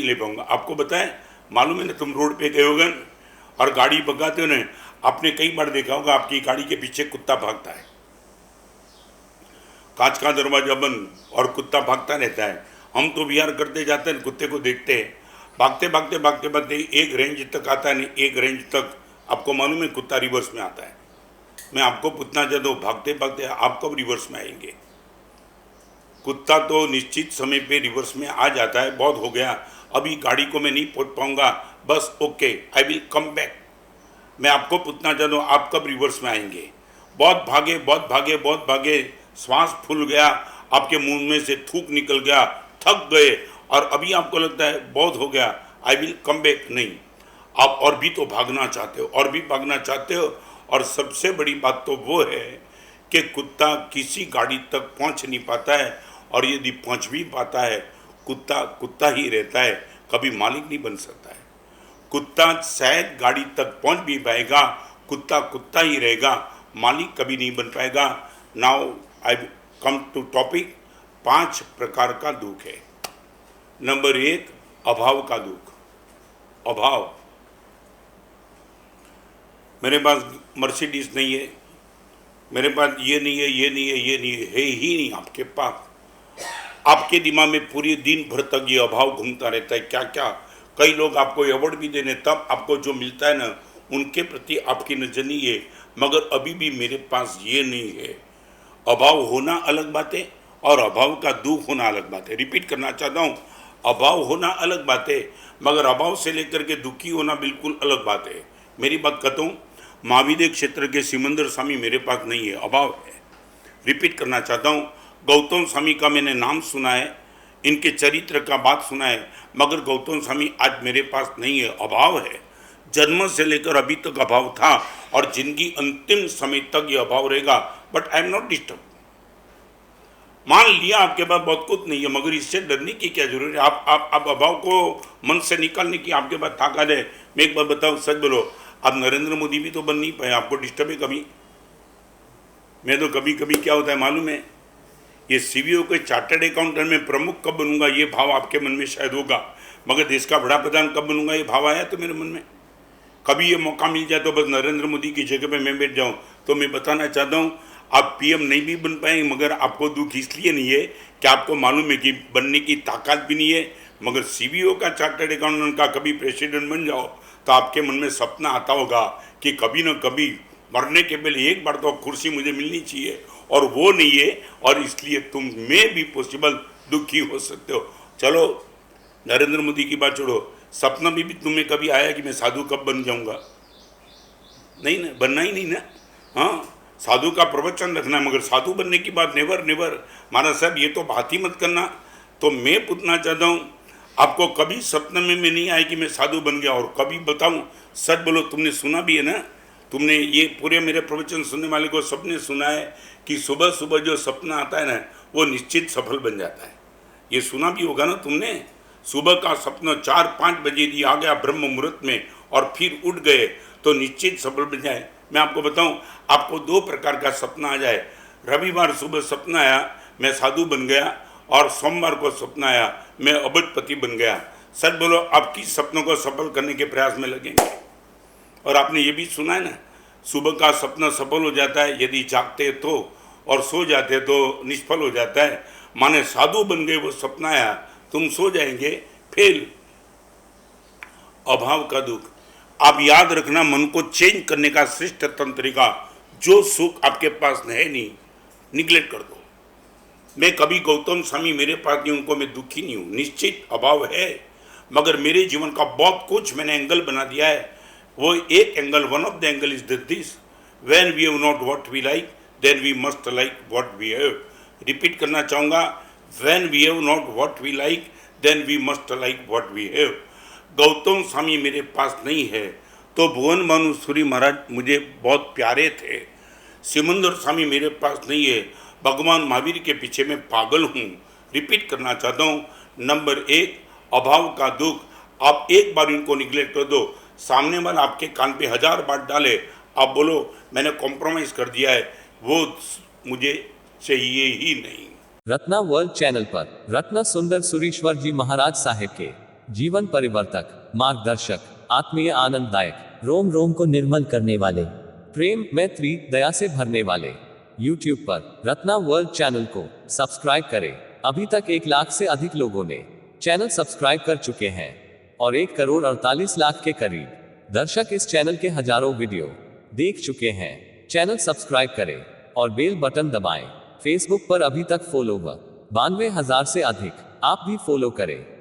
नहीं ले पाऊंगा। आपको बताएं, मालूम है ना, तुम रोड पे गए होगे और गाड़ी भगाते हो ना, आपने कई बार देखा होगा आपकी गाड़ी के पीछे कुत्ता भागता है, कांच का दरवाजा बंद और कुत्ता भागता रहता है। हम तो विहार करते जाते हैं, कुत्ते को देखते हैं, भागते भागते भागते भागते एक रेंज तक आता है, नहीं एक रेंज तक आपको मालूम है कुत्ता रिवर्स में आता है। मैं आपको पूछना चाहता हूँ, भागते भागते आप कब रिवर्स में आएंगे? कुत्ता तो निश्चित समय पे रिवर्स में आ जाता है, बहुत हो गया, अभी गाड़ी को मैं नहीं पहुँच पाऊँगा, बस okay I will come back. मैं आपको पूछना चाहता हूँ, आप कब रिवर्स में आएंगे? बहुत भागे बहुत भागे बहुत भागे, श्वास फूल गया, आपके मुंह में से थूक निकल गया, थक गए, और अभी आपको लगता है बहुत हो गया, आई विल कम बैक। नहीं, आप और भी तो भागना चाहते हो, और भी भागना चाहते हो। और सबसे बड़ी बात तो वो है कि कुत्ता किसी गाड़ी तक पहुंच नहीं पाता है, और यदि पहुंच भी पाता है, कुत्ता कुत्ता ही रहता है, कभी मालिक नहीं बन सकता है। कुत्ता शायद गाड़ी तक पहुंच भी पाएगा, कुत्ता कुत्ता ही रहेगा, मालिक कभी नहीं बन पाएगा। Now I come to topic. 5 प्रकार का दुख है। नंबर 1, अभाव का दुख। अभाव, मेरे पास मर्सिडीज नहीं है, मेरे पास ये नहीं है, ये नहीं है, ये नहीं है ही नहीं आपके पास। आपके दिमाग में पूरे दिन भर तक ये अभाव घूमता रहता है। क्या क्या, कई लोग आपको अवार्ड भी देने, तब आपको जो मिलता है ना, उनके प्रति आपकी नजर नहीं है, मगर अभी भी मेरे पास ये नहीं है। अभाव होना अलग बात है और अभाव का दुख होना अलग बात है। रिपीट करना चाहता हूँ, अभाव होना अलग बात है, मगर अभाव से लेकर के दुखी होना बिल्कुल अलग बात है। मेरी बात कहता हूँ, महाविद्य क्षेत्र के सिमंदर स्वामी मेरे पास नहीं है, अभाव है। रिपीट करना चाहता हूँ, गौतम स्वामी का मैंने नाम सुना है, इनके चरित्र का बात सुना है, मगर गौतम स्वामी आज मेरे पास नहीं है, अभाव है। जन्म से लेकर अभी तक अभाव था, और जिंदगी अंतिम समय तक ये अभाव रहेगा। But I am not disturb. मान लिया आपके पास बहुत कुछ नहीं है, मगर इससे डरने की क्या जरूरत है? आप अभाव को मन से निकालने की आपके पास ताकत है। मैं एक बार बताऊं, सच बोलो, आप नरेंद्र मोदी भी तो बन नहीं पाए, आपको डिस्टर्ब है कभी? मैं तो कभी कभी क्या होता है मालूम है, ये सीवीओ के चार्टर्ड अकाउंटेंट में प्रमुख कब बनूंगा, ये भाव आपके मन में शायद होगा, मगर देश का बड़ा प्रधान कब बनूंगा, ये भाव आया तो मेरे मन में। कभी ये मौका मिल जाए तो बस नरेंद्र मोदी की जगह पे मैं बैठ जाऊं, तो मैं बताना चाहता हूं, आप पीएम नहीं भी बन पाएंगे, मगर आपको दुख इसलिए नहीं है कि आपको मालूम है कि बनने की ताकत भी नहीं है। मगर सीवीओ का चार्टर्ड अकाउंटेंट का कभी प्रेसिडेंट बन जाओ तो आपके मन में सपना आता होगा कि कभी ना कभी मरने के पहले एक बार तो कुर्सी मुझे मिलनी चाहिए, और वो नहीं है, और इसलिए तुम में भी पॉसिबल दुखी हो सकते हो। चलो नरेंद्र मोदी की बात छोड़ो, सपना भी तुम्हें कभी आया कि मैं साधु कब बन जाऊंगा? नहीं ना, बनना ही नहीं ना। हाँ, साधु का प्रवचन रखना, मगर साधु बनने की बात नेवर नेवर। महाराज साहब ये तो बात ही मत करना। तो मैं पूछना चाहता हूँ, आपको कभी सपने में नहीं आया कि मैं साधु बन गया? और कभी बताऊँ, सच बोलो, तुमने सुना भी है ना, तुमने ये पूरे मेरे प्रवचन सुनने वाले को सबने सुना है कि सुबह सुबह जो सपना आता है ना, वो निश्चित सफल बन जाता है। ये सुना भी होगा ना तुमने, सुबह का सपना 4-5 बजे यदि आ गया ब्रह्म मुहूर्त में और फिर उठ गए तो निश्चित सफल बन जाए। मैं आपको बताऊं, आपको 2 प्रकार का सपना आ जाए। रविवार सुबह सपना आया मैं साधु बन गया, और सोमवार को सपना आया मैं अबजपति बन गया। सच बोलो, आप किस सपनों को सफल करने के प्रयास में लगेंगे? और आपने ये भी सुना है ना, सुबह का सपना सफल हो जाता है यदि जागते तो, और सो जाते तो निष्फल हो जाता है। माने साधु बन गए, वो सपना आया, तुम सो जाएंगे, फेल। अभाव का दुख, आप याद रखना, मन को चेंज करने का श्रेष्ठ तंत्रिका, जो सुख आपके पास है नहीं, निगलेक्ट कर दो। मैं कभी गौतम स्वामी मेरे पास नहीं, उनको मैं दुखी नहीं हूँ, निश्चित अभाव है, मगर मेरे जीवन का बहुत कुछ मैंने एंगल बना दिया है। वो एक angle, one of the angle is this, when we have not what we like then we must like what we have. Repeat करना चाहूँगा, when we have not what we like then we must like what we have. Gautam Swami मेरे पास नहीं है तो भुवन भानुसूरी महाराज मुझे बहुत प्यारे थे। सिमंदर स्वामी मेरे पास नहीं है, भगवान महावीर के पीछे मैं पागल हूँ। रिपीट करना चाहता हूँ, नंबर 1, अभाव का दुख। आप एक बार इनको निगलेक्ट कर दो, सामने वाला आपके कान पे 1000 बात डाले, आप बोलो मैंने कॉम्प्रोमाइज कर दिया है, वो मुझे चाहिए ही नहीं। रत्ना वर्ल्ड चैनल पर रत्ना सुंदर सुरीश्वर जी महाराज साहेब के जीवन परिवर्तक, मार्गदर्शक, आत्मीय आनंददायक, रोम रोम को निर्मल करने वाले, प्रेम मैत्री दया से भरने वाले। YouTube पर रत्ना वर्ल्ड चैनल को सब्सक्राइब करें। अभी तक 1 लाख से अधिक लोगों ने चैनल सब्सक्राइब कर चुके हैं और 1,48,00,000 के करीब दर्शक इस चैनल के हजारों वीडियो देख चुके हैं। चैनल सब्सक्राइब करें और बेल बटन दबाएं। फेसबुक पर अभी तक फॉलोवर 92,000 से अधिक, आप भी फॉलो करें।